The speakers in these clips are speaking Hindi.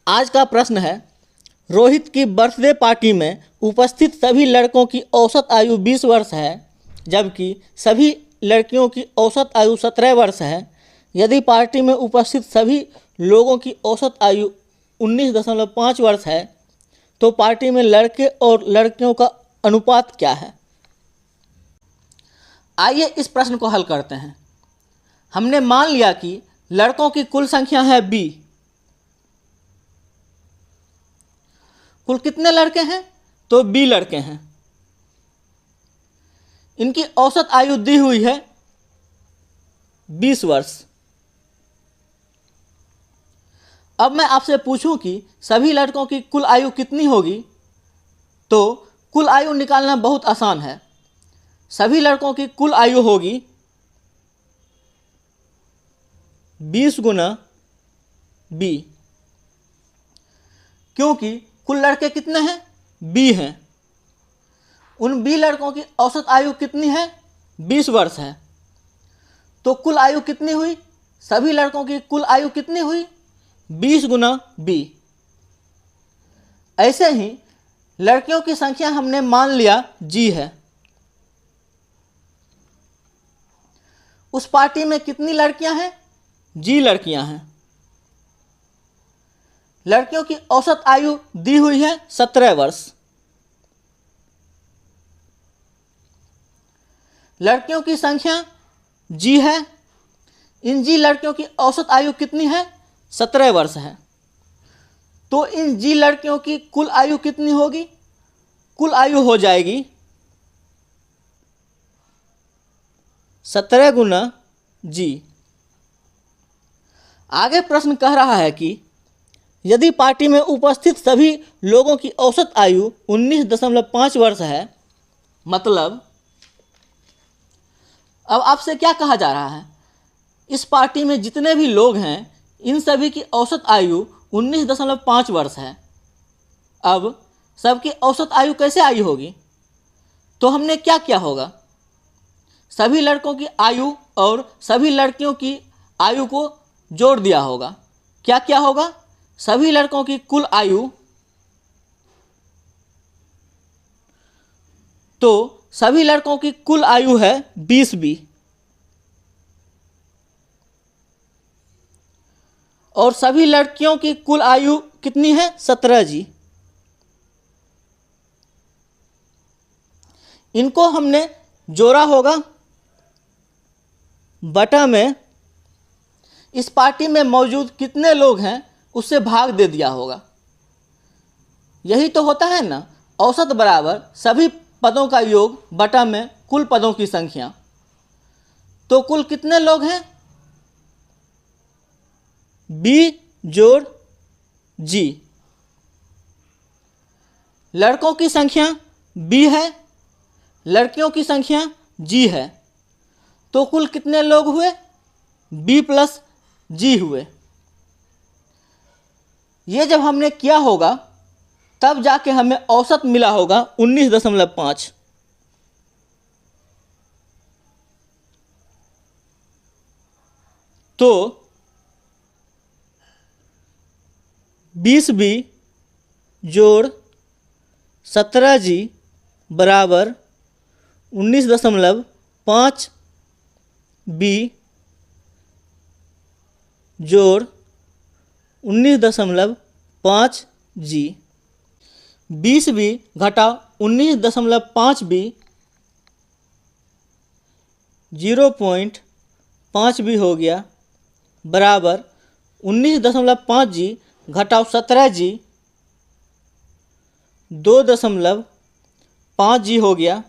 आज का प्रश्न है, रोहित की बर्थडे पार्टी में उपस्थित सभी लड़कों की औसत आयु 20 वर्ष है जबकि सभी लड़कियों की औसत आयु 17 वर्ष है। यदि पार्टी में उपस्थित सभी लोगों की औसत आयु 19.5 वर्ष है तो पार्टी में लड़के और लड़कियों का अनुपात क्या है। आइए इस प्रश्न को हल करते हैं। हमने मान लिया कि लड़कों की कुल संख्या है b। कुल कितने लड़के हैं? तो b लड़के हैं। इनकी औसत आयु दी हुई है 20 वर्ष। अब मैं आपसे पूछूं कि सभी लड़कों की कुल आयु कितनी होगी, तो कुल आयु निकालना बहुत आसान है। सभी लड़कों की कुल आयु होगी 20 गुना b, क्योंकि कुल लड़के कितने हैं? b हैं। उन b लड़कों की औसत आयु कितनी है? 20 वर्ष है। तो कुल आयु कितनी हुई? सभी लड़कों की कुल आयु कितनी हुई? 20 गुना b। ऐसे ही लड़कियों की संख्या हमने मान लिया g है। उस पार्टी में कितनी लड़कियां हैं? g लड़कियां हैं। लड़कियों की औसत आयु दी हुई है 17 वर्ष। लड़कियों की संख्या g है। इन g लड़कियों की औसत आयु कितनी है? 17 वर्ष है। तो इन g लड़कियों की कुल आयु कितनी होगी? कुल आयु हो जाएगी 17 गुना g। आगे प्रश्न कह रहा है कि यदि पार्टी में उपस्थित सभी लोगों की औसत आयु 19.5 वर्ष है, मतलब अब आपसे क्या कहा जा रहा है, इस पार्टी में जितने भी लोग हैं इन सभी की औसत आयु 19.5 वर्ष है। अब सबकी औसत आयु कैसे आई होगी? तो हमने क्या किया होगा, सभी लड़कों की आयु और सभी लड़कियों की आयु को जोड़ दिया होगा। क्या क्या होगा? सभी लड़कों की कुल आयु, तो सभी लड़कों की कुल आयु है 20b और सभी लड़कियों की कुल आयु कितनी है? 17g। इनको हमने जोड़ा होगा, बटा में इस पार्टी में मौजूद कितने लोग हैं उससे भाग दे दिया होगा। यही तो होता है ना, औसत बराबर सभी पदों का योग बटा में कुल पदों की संख्या। तो कुल कितने लोग हैं? b जोड़ g। लड़कों की संख्या b है, लड़कियों की संख्या g है। तो कुल कितने लोग हुए? b प्लस g हुए। ये जब हमने किया होगा तब जाके हमें औसत मिला होगा 19.5। तो 20b जोड़ 17g बराबर 19.5b जोड़ 19.5g। 20b घटा 19.5b 0.5b हो गया बराबर 19.5g घटाओ 17g 2.5g हो गया।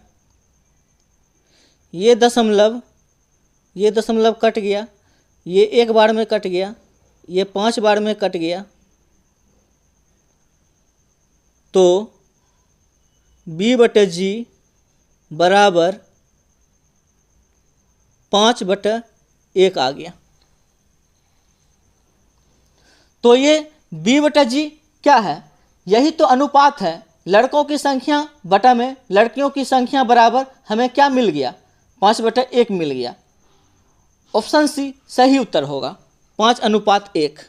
ये दशमलव कट गया, ये एक बार में कट गया, ये 5 बार में कट गया। तो b/g बराबर 5/1 आ गया। तो ये b/g क्या है? यही तो अनुपात है। लड़कों की संख्या बटा में लड़कियों की संख्या बराबर हमें क्या मिल गया? 5/1 मिल गया। ऑप्शन सी सही उत्तर होगा, 5:1।